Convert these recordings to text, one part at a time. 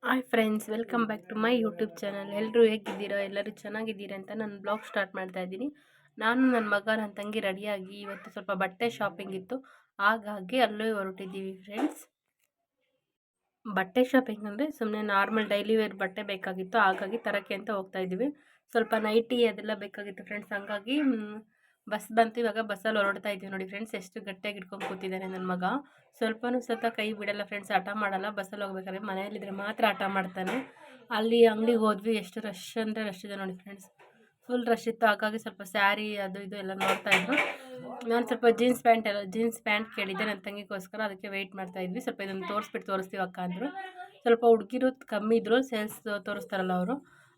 Hi friends, welcome back to my YouTube channel. ಎಲ್ಲರೂ ಹೇಗಿದ್ದೀರಾ? ಎಲ್ಲರೂ ಚೆನ್ನಾಗಿದ್ದೀರಾ ಅಂತ ನಾನು ಬ್ಲಾಗ್ ಸ್ಟಾರ್ಟ್ ಮಾಡ್ತಾ ಇದ್ದೀನಿ. ನಾನು ನನ್ನ ಮಗ ನನ್ನ ತಂಗಿ ರೆಡಿಯಾಗಿ ಇವತ್ತು ಸ್ವಲ್ಪ ಬಟ್ಟೆ ಶಾಪಿಂಗ್ ಇತ್ತು, ಹಾಗಾಗಿ ಅಲ್ಲೇ ಹೊರಟಿದ್ದೀವಿ ಫ್ರೆಂಡ್ಸ್. ಬಟ್ಟೆ ಶಾಪಿಂಗ್ ಅಂದರೆ ಸುಮ್ಮನೆ ನಾರ್ಮಲ್ ಡೈಲಿ ವೇರ್ ಬಟ್ಟೆ ಬೇಕಾಗಿತ್ತು, ಹಾಗಾಗಿ ತರೋಕ್ಕೆ ಅಂತ ಹೋಗ್ತಾ ಇದ್ದೀವಿ. ಸ್ವಲ್ಪ ನೈಟಿ ಅದೆಲ್ಲ ಬೇಕಾಗಿತ್ತು ಫ್ರೆಂಡ್ಸ್, ಹಂಗಾಗಿ ಬಸ್ ಬಂತು. ಇವಾಗ ಬಸ್ಸಲ್ಲಿ ಹೊರಡ್ತಾ ಇದ್ದೀವಿ. ನೋಡಿ ಫ್ರೆಂಡ್ಸ್, ಎಷ್ಟು ಗಟ್ಟಿಯಾಗಿ ಇಟ್ಕೊಂಡು ಕೂತಿದ್ದಾನೆ ನನ್ನ ಮಗ. ಸ್ವಲ್ಪನೂ ಸತ ಕೈ ಬಿಡಲ್ಲ ಫ್ರೆಂಡ್ಸ್, ಹಠ ಮಾಡಲ್ಲ. ಬಸ್ಸಲ್ಲಿ ಹೋಗ್ಬೇಕಾದ್ರೆ ಮನೆಯಲ್ಲಿದ್ದರೆ ಮಾತ್ರ ಹಠ ಮಾಡ್ತಾನೆ. ಅಲ್ಲಿ ಅಂಗಡಿಗೆ ಹೋದ್ವಿ, ಎಷ್ಟು ರಶ್ ಅಂದರೆ ರಶ್ ಇದೆ ನೋಡಿ ಫ್ರೆಂಡ್ಸ್, ಫುಲ್ ರಶ್ ಇತ್ತು. ಹಾಗಾಗಿ ಸ್ವಲ್ಪ ಸ್ಯಾರಿ ಅದು ಇದು ಎಲ್ಲ ನೋಡ್ತಾಯಿದ್ರು. ನಾನು ಸ್ವಲ್ಪ ಜೀನ್ಸ್ ಪ್ಯಾಂಟ್ ಕೇಳಿದ್ದೆ ನನ್ನ ತಂಗಿಗೋಸ್ಕರ, ಅದಕ್ಕೆ ವೆಯ್ಟ್ ಮಾಡ್ತಾಯಿದ್ವಿ. ಸ್ವಲ್ಪ ಇದನ್ನು ತೋರಿಸ್ತೀವಿ ಅಕ್ಕ ಅಂದರು. ಸ್ವಲ್ಪ ಹುಡುಗಿರು ಕಮ್ಮಿ ಇದ್ದರು, ಸೇಲ್ಸ್ ತೋರಿಸ್ತಾರಲ್ಲ ಅವರು,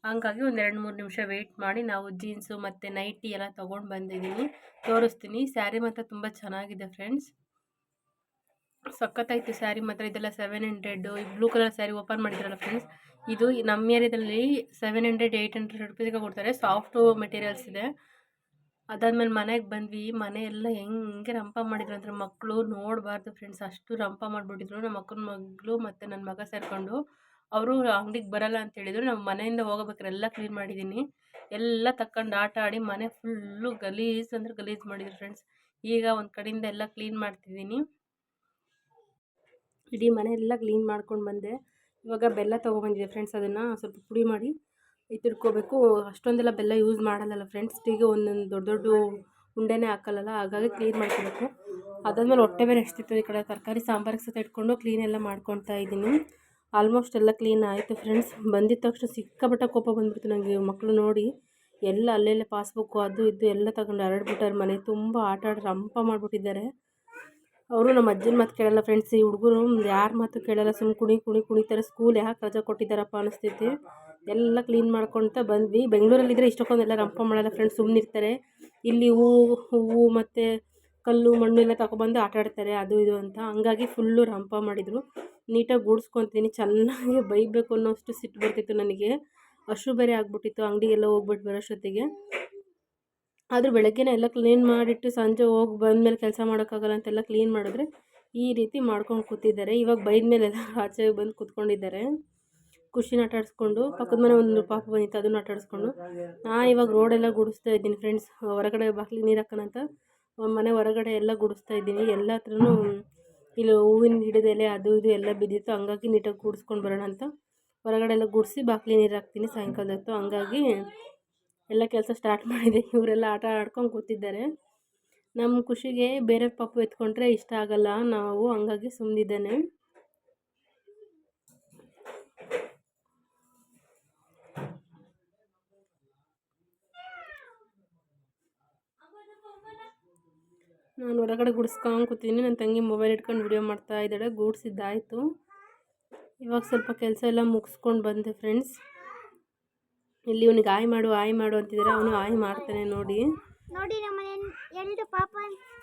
ಹಂಗಾಗಿ ಒಂದು 2-3 ನಿಮಿಷ ವೆಯ್ಟ್ ಮಾಡಿ ನಾವು ಜೀನ್ಸು ಮತ್ತು ನೈಟಿ ಎಲ್ಲ ತೊಗೊಂಡು ಬಂದಿದ್ದೀನಿ. ತೋರಿಸ್ತೀನಿ. ಸ್ಯಾರಿ ಮಾತ್ರ ತುಂಬ ಚೆನ್ನಾಗಿದೆ ಫ್ರೆಂಡ್ಸ್, ಸಖತ್ತಾಯಿತು ಸ್ಯಾರಿ ಮಾತ್ರ. ಇದೆಲ್ಲ 700. ಈ ಬ್ಲೂ ಕಲರ್ ಸ್ಯಾರಿ ಓಪನ್ ಮಾಡಿದ್ರಲ್ಲ ಫ್ರೆಂಡ್ಸ್, ಇದು ನಮ್ಮ ಏರಿಯಾದಲ್ಲಿ 700-800 ರುಪೀಸ್ಗೆ ಕೊಡ್ತಾರೆ. ಸಾಫ್ಟು ಮೆಟೀರಿಯಲ್ಸ್ ಇದೆ. ಅದಾದ್ಮೇಲೆ ಮನೆಗೆ ಬಂದ್ವಿ. ಮನೆಯೆಲ್ಲ ಹೆಂಗೆ ರಂಪ ಮಾಡಿದ್ರು ಅಂದರೆ ಮಕ್ಕಳು ನೋಡಬಾರ್ದು ಫ್ರೆಂಡ್ಸ್, ಅಷ್ಟು ರಂಪ ಮಾಡಿಬಿಟ್ಟಿದ್ರು. ನಮ್ಮ ಅಕ್ಕನ ಮಗಳು ಮತ್ತು ನನ್ನ ಮಗ ಸೇರಿಕೊಂಡು. ಅವರು ಅಂಗಡಿಗೆ ಬರಲ್ಲ ಅಂತ ಹೇಳಿದರು. ನಾವು ಮನೆಯಿಂದ ಹೋಗಬೇಕಾದ್ರೆ ಎಲ್ಲ ಕ್ಲೀನ್ ಮಾಡಿದ್ದೀನಿ. ಎಲ್ಲ ತಕ್ಕಂಡು ಆಟ ಆಡಿ ಮನೆ ಫುಲ್ಲು ಗಲೀಜು ಅಂದರೆ ಗಲೀಜು ಮಾಡಿದ್ರು ಫ್ರೆಂಡ್ಸ್. ಈಗ ಒಂದು ಕಡೆಯಿಂದ ಎಲ್ಲ ಕ್ಲೀನ್ ಮಾಡ್ತಿದ್ದೀನಿ. ಇಡೀ ಮನೆಯೆಲ್ಲ ಕ್ಲೀನ್ ಮಾಡ್ಕೊಂಡು ಬಂದೆ. ಇವಾಗ ಬೆಲ್ಲ ತೊಗೊಬಂದಿದೆ ಫ್ರೆಂಡ್ಸ್, ಅದನ್ನು ಸ್ವಲ್ಪ ಪುಡಿ ಮಾಡಿ ಇಟ್ಟಿಟ್ಕೋಬೇಕು. ಅಷ್ಟೊಂದೆಲ್ಲ ಬೆಲ್ಲ ಯೂಸ್ ಮಾಡಲ್ಲಲ್ಲ ಫ್ರೆಂಡ್ಸ್, ಟೀಗೆ ಒಂದೊಂದು ದೊಡ್ಡ ದೊಡ್ಡ ಉಂಡೆನೇ ಹಾಕಲ್ಲಲ್ಲ, ಹಾಗಾಗಿ ಕ್ಲೀನ್ ಮಾಡ್ಕೋಬೇಕು. ಅದಾದಮೇಲೆ ಹೊಟ್ಟೆ ಬೇರೆ ಎಷ್ಟಿತ್ತು, ಈ ಕಡೆ ತರಕಾರಿ ಸಾಂಬಾರಿಗೆ ಸತ ಇಟ್ಕೊಂಡು ಕ್ಲೀನ್ ಎಲ್ಲ ಮಾಡ್ಕೊತಾ ಇದ್ದೀನಿ. ಆಲ್ಮೋಸ್ಟ್ ಎಲ್ಲ ಕ್ಲೀನ್ ಆಯಿತು ಫ್ರೆಂಡ್ಸ್. ಬಂದಿದ್ದ ತಕ್ಷಣ ಸಿಕ್ಕಾಪಟ್ಟೆ ಕೋಪ ಬಂದುಬಿಡ್ತು ನನಗೆ. ಮಕ್ಕಳು ನೋಡಿ ಎಲ್ಲ ಅಲ್ಲೆಲ್ಲೇ ಪಾಸ್ಬುಕ್ಕು ಅದು ಇದು ಎಲ್ಲ ತಗೊಂಡು ಹರಡ್ಬಿಟ್ಟಾರೆ. ಮನೆ ತುಂಬ ಆಟ ಆಡಿ ರಂಪ ಮಾಡಿಬಿಟ್ಟಿದ್ದಾರೆ. ಅವರು ನಮ್ಮ ಅಜ್ಜನ ಮಾತು ಕೇಳಲ್ಲ ಫ್ರೆಂಡ್ಸ್. ಈ ಹುಡುಗರು ಯಾರ ಮಾತು ಕೇಳಲ್ಲ, ಸುಮ್ಮನೆ ಕುಣಿತಾರೆ. ಸ್ಕೂಲ್ ಯಾಕೆ ರಜಾ ಕೊಟ್ಟಿದ್ದಾರಪ್ಪ ಅನಿಸ್ತೈತಿ. ಎಲ್ಲ ಕ್ಲೀನ್ ಮಾಡ್ಕೊತ ಬಂದ್ವಿ. ಬೆಂಗಳೂರಲ್ಲಿದ್ದರೆ ಇಷ್ಟಕ್ಕೊಂದೆಲ್ಲ ರಂಪ ಮಾಡಲ್ಲ ಫ್ರೆಂಡ್ಸ್, ಸುಮ್ಮನಿರ್ತಾರೆ. ಇಲ್ಲಿ ಹೂವು ಮತ್ತು ಕಲ್ಲು ಮಣ್ಣು ಎಲ್ಲ ತಗೊಬಂದು ಆಟ ಆಡ್ತಾರೆ ಅದು ಇದು ಅಂತ, ಹಂಗಾಗಿ ಫುಲ್ಲು ರಂಪ ಮಾಡಿದರು. ನೀಟಾಗಿ ಗೂಡಿಸ್ಕೊತೀನಿ. ಚೆನ್ನಾಗಿ ಬೈಬೇಕು ಅನ್ನೋಷ್ಟು ಸಿಟ್ಟು ಬರ್ತಿತ್ತು ನನಗೆ. ಹಶು ಬೇರೆ ಆಗ್ಬಿಟ್ಟಿತ್ತು, ಅಂಗಡಿಗೆಲ್ಲ ಹೋಗ್ಬಿಟ್ಟು ಬರೋಷ್ಟೊತ್ತಿಗೆ. ಆದರೂ ಬೆಳಗ್ಗೆನೇ ಎಲ್ಲ ಕ್ಲೀನ್ ಮಾಡಿಟ್ಟು ಸಂಜೆ ಹೋಗಿ ಬಂದಮೇಲೆ ಕೆಲಸ ಮಾಡೋಕ್ಕಾಗಲ್ಲ ಅಂತೆಲ್ಲ ಕ್ಲೀನ್ ಮಾಡಿದ್ರೆ ಈ ರೀತಿ ಮಾಡ್ಕೊಂಡು ಕೂತಿದ್ದಾರೆ. ಇವಾಗ ಬೈದ ಮೇಲೆಲ್ಲ ಆಚೆ ಬಂದು ಕೂತ್ಕೊಂಡಿದ್ದಾರೆ. ಖುಷಿನ ಆಟ ಆಡಿಸ್ಕೊಂಡು. ಪಕ್ಕದ ಮನೆ ಒಂದು ಪಾಪ ಬಂದಿತ್ತು, ಅದನ್ನು ಆಟ ಆಡಿಸ್ಕೊಂಡು. ನಾನು ಇವಾಗ ರೋಡೆಲ್ಲ ಗುಡಿಸ್ತಾ ಇದ್ದೀನಿ ಫ್ರೆಂಡ್ಸ್. ಹೊರಗಡೆ ಬಾಗಿಲಿಗೆ ನೀರು ಹಾಕೋಣಂತ ಮನೆ ಹೊರಗಡೆ ಎಲ್ಲ ಗುಡಿಸ್ತಾ ಇದ್ದೀನಿ. ಎಲ್ಲ ಹತ್ರನೂ ಇಲ್ಲಿ ಹೂವಿನ ಗಿಡದ ಎಲೆ ಅದು ಇದು ಎಲ್ಲ ಬಿದ್ದಿತ್ತು, ಹಂಗಾಗಿ ನೀಟಾಗಿ ಗೂಡಿಸ್ಕೊಂಡು ಬರೋಣ ಅಂತ ಹೊರಗಡೆ ಎಲ್ಲ ಗುಡಿಸಿ ಬಾಗಿಲಿಗೆ ನೀರು ಹಾಕ್ತೀನಿ ಸಾಯಂಕಾಲದ ಹೊತ್ತು. ಹಂಗಾಗಿ ಎಲ್ಲ ಕೆಲಸ ಸ್ಟಾರ್ಟ್ ಮಾಡಿದೆ. ಇವರೆಲ್ಲ ಆಟ ಆಡ್ಕೊಂಡು ಕೂತಿದ್ದಾರೆ. ನಮ್ಮ ಖುಷಿಗೆ ಬೇರೆ ಪಾಪು ಎತ್ಕೊಂಡ್ರೆ ಇಷ್ಟ ಆಗಲ್ಲ ನಾವು, ಹಂಗಾಗಿ ಸುಮ್ಮನಿದ್ದಾನೆ. ನಾನು ಹೊರಗಡೆ ಗುಡಿಸ್ಕೊಂಡು ಕೂತಿದ್ದೀನಿ. ನನ್ನ ತಂಗಿ ಮೊಬೈಲ್ ಇಟ್ಕೊಂಡು ವಿಡಿಯೋ ಮಾಡ್ತಾ ಇದ್ದಾಳೆ. ಗೂಡಿಸಿದ್ದಾಯಿತು. ಇವಾಗ ಸ್ವಲ್ಪ ಕೆಲಸ ಎಲ್ಲ ಮುಗಿಸ್ಕೊಂಡು ಬಂದೆ ಫ್ರೆಂಡ್ಸ್. ಇಲ್ಲಿ ಇವನಿಗೆ ಆಯ್ ಮಾಡು ಅಂತಿದ್ದಾರೆ. ಅವನು ಆಯ್ ಮಾಡ್ತಾನೆ ನೋಡಿ.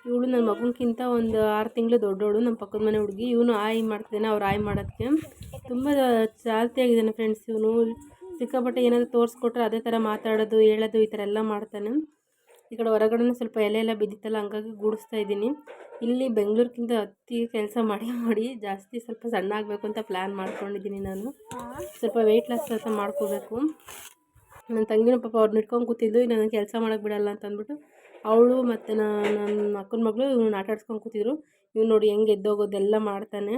ಇವಳು ನನ್ನ ಮಗನಕ್ಕಿಂತ ಒಂದು 6 ತಿಂಗಳು ದೊಡ್ಡವಳು, ನಮ್ಮ ಪಕ್ಕದ ಮನೆ ಹುಡುಗಿ. ಇವನು ಆಯ್ ಮಾಡ್ತಾನೆ. ಅವ್ರು ಆಯ್ ಮಾಡೋದಕ್ಕೆ ತುಂಬ ಚಾಲ್ತಿಯಾಗಿದ್ದಾನೆ ಫ್ರೆಂಡ್ಸ್. ಇವನು ಸಿಕ್ಕಾಪಟ್ಟೆ ಏನಾದರೂ ತೋರಿಸ್ಕೊಟ್ರೆ ಅದೇ ಥರ ಮಾತಾಡೋದು ಹೇಳೋದು ಈ ಥರ ಎಲ್ಲ ಮಾಡ್ತಾನೆ. ಈ ಕಡೆ ಹೊರಗಡೆ ಸ್ವಲ್ಪ ಎಲೆ ಎಲ್ಲ ಬಿದ್ದಿತ್ತಲ್ಲ, ಹಂಗಾಗಿ ಗೂಡಿಸ್ತಾ ಇದ್ದೀನಿ. ಇಲ್ಲಿ ಬೆಂಗಳೂರಿಗಿಂತ ಅತಿ ಕೆಲಸ ಮಾಡಿ ಜಾಸ್ತಿ ಸ್ವಲ್ಪ ಸಣ್ಣ ಆಗಬೇಕು ಅಂತ ಪ್ಲ್ಯಾನ್ ಮಾಡ್ಕೊಂಡಿದ್ದೀನಿ. ನಾನು ಸ್ವಲ್ಪ ವೆಯ್ಟ್ ಲಾಸ್ ಸ್ವಲ್ಪ ಮಾಡ್ಕೋಬೇಕು. ನನ್ನ ತಂಗಿನ ಪಾಪ ಅವ್ರನ್ನ ಇಟ್ಕೊಂಡು ಕೂತಿದ್ದು, ನನಗೆ ಕೆಲಸ ಮಾಡೋಕ್ಕೆ ಬಿಡಲ್ಲ ಅಂತ ಅಂದ್ಬಿಟ್ಟು ಅವಳು ಮತ್ತು ನನ್ನ ಅಕ್ಕನ ಮಗಳು ಇವ್ನ ಆಟ ಆಡ್ಸ್ಕೊಂಡು ಕೂತಿದ್ರು. ಇವ್ನು ನೋಡಿ ಹೆಂಗೆ ಎದ್ದೋಗೋದೆಲ್ಲ ಮಾಡ್ತಾನೆ.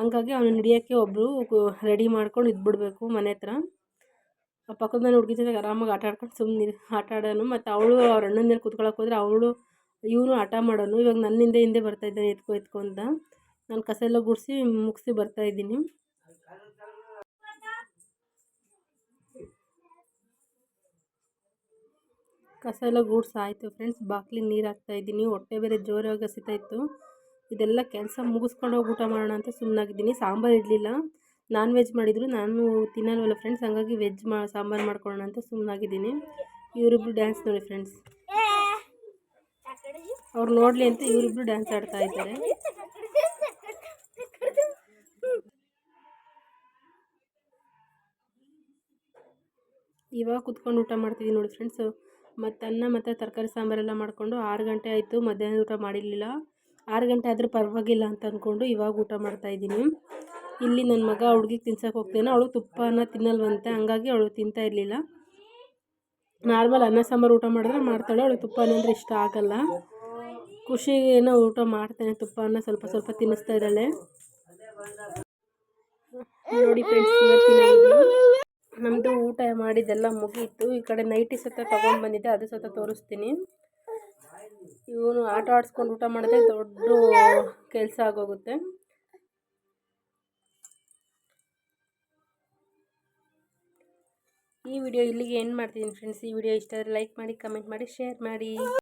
ಹಂಗಾಗಿ ಅವನು ಹಿಡಿಯೋಕ್ಕೆ ಒಬ್ಬರು ರೆಡಿ ಮಾಡ್ಕೊಂಡು ಇದ್ಬಿಡ್ಬೇಕು ಮನೆ ಹತ್ರ. ಪಕ್ಕದ ಮನೆ ಹುಡುಗಿ ಜೊತೆಗೆ ಆರಾಮಾಗಿ ಆಟ ಆಡ್ಕೊಂಡು ಸುಮ್ಮನೆ ಆಟ ಆಡೋನು. ಮತ್ತು ಅವಳು ಅವ್ರ ಅಣ್ಣನ ಮೇಲೆ ಕೂತ್ಕೊಳ್ಳೋಕೆ ಹೋದರೆ ಇವನು ಆಟ ಮಾಡೋನು. ಇವಾಗ ನನ್ನಿಂದ ಹಿಂದೆ ಬರ್ತಾಯಿದ್ದಾನೆ ಎತ್ಕೊ ಅಂತ. ನಾನು ಕಸ ಎಲ್ಲ ಗುಡಿಸಿ ಮುಗಿಸಿ ಬರ್ತಾಯಿದ್ದೀನಿ. ಕಸ ಎಲ್ಲ ಗೂಡ್ಸಾಯಿತು ಫ್ರೆಂಡ್ಸ್. ಬಾಗಿಲಿಗೆ ನೀರು ಹಾಕ್ತಾಯಿದ್ದೀನಿ. ಹೊಟ್ಟೆ ಬೇರೆ ಜೋರಾಗಿ ಹಸಿತಾಯಿತ್ತು. ಇದೆಲ್ಲ ಕೆಲಸ ಮುಗಿಸ್ಕೊಂಡು ಹೋಗಿ ಊಟ ಮಾಡೋಣ ಅಂತ ಸುಮ್ಮನಾಗಿದ್ದೀನಿ. ಸಾಂಬಾರು ಇರಲಿಲ್ಲ, ನಾನ್ ವೆಜ್ ಮಾಡಿದರು. ನಾನು ತಿನ್ನಲ್ವಲ್ಲ ಫ್ರೆಂಡ್ಸ್, ಹಂಗಾಗಿ ವೆಜ್ ಸಾಂಬಾರು ಮಾಡ್ಕೊಳ್ಳೋಣ ಅಂತ ಸುಮ್ಮನಾಗಿದ್ದೀನಿ. ಇವರಿಬ್ರು ಡ್ಯಾನ್ಸ್ ನೋಡಿ ಫ್ರೆಂಡ್ಸ್, ಅವ್ರು ನೋಡಲಿ ಅಂತ ಇವರಿಬ್ರು ಡ್ಯಾನ್ಸ್ ಆಡ್ತಾ ಇದ್ದಾರೆ. ಇವಾಗ ಕುತ್ಕೊಂಡು ಊಟ ಮಾಡ್ತಿದ್ದೀನಿ ನೋಡಿ ಫ್ರೆಂಡ್ಸು. ಮತ್ತು ಅನ್ನ ಮತ್ತು ತರಕಾರಿ ಸಾಂಬಾರೆಲ್ಲ ಮಾಡಿಕೊಂಡು 6 ಗಂಟೆ ಆಯಿತು. ಮಧ್ಯಾಹ್ನದ ಊಟ ಮಾಡಿರಲಿಲ್ಲ. 6 ಗಂಟೆ ಆದರೂ ಪರವಾಗಿಲ್ಲ ಅಂತ ಅಂದ್ಕೊಂಡು ಇವಾಗ ಊಟ ಮಾಡ್ತಾಯಿದ್ದೀನಿ. ಇಲ್ಲಿ ನನ್ನ ಮಗ ಹುಡುಗಿಗೆ ತಿನ್ಸಕ್ಕೆ ಹೋಗ್ತೇನೆ, ಅವಳು ತುಪ್ಪನ ತಿನ್ನಲ್ವಂತೆ, ಹಂಗಾಗಿ ಅವಳು ತಿಂತಾ ಇರಲಿಲ್ಲ. ನಾರ್ಮಲ್ ಅನ್ನ ಸಾಂಬಾರು ಊಟ ಮಾಡಿದ್ರೆ ಮಾಡ್ತಾಳೆ, ಅವಳು ತುಪ್ಪ ಅಂದರೆ ಇಷ್ಟ ಆಗಲ್ಲ. ಖುಷಿಗೇನೋ ಊಟ ಮಾಡ್ತಾನೆ, ತುಪ್ಪನ ಸ್ವಲ್ಪ ಸ್ವಲ್ಪ ತಿನ್ನಿಸ್ತಾ ಇದ್ದಾಳೆ. ನೋಡಿ ಫ್ರೆಂಡ್ಸ್, ಇವತ್ತಿನ ನಮ್ಮದು ಊಟ ಮಾಡಿದ್ದೆಲ್ಲ ಮುಗೀತು. ಈ ಕಡೆ ನೈಟಿ ಸತ ತೊಗೊಂಡು ಬಂದಿದ್ದೆ, ಅದು ಸತ ತೋರಿಸ್ತೀನಿ. ಇವನು ಆಟ ಆಡಿಸ್ಕೊಂಡು ಊಟ ಮಾಡಿದ್ರೆ ದೊಡ್ಡ ಕೆಲಸ ಆಗೋಗುತ್ತೆ. ಈ ವಿಡಿಯೋ ಇಲ್ಲಿಗೆ ಎಂಡ್ ಮಾಡ್ತೀನಿ ಫ್ರೆಂಡ್ಸ್. ಈ ವಿಡಿಯೋ ಇಷ್ಟ ಆದರೆ ಲೈಕ್ ಮಾಡಿ, ಕಮೆಂಟ್ ಮಾಡಿ, ಶೇರ್ ಮಾಡಿ.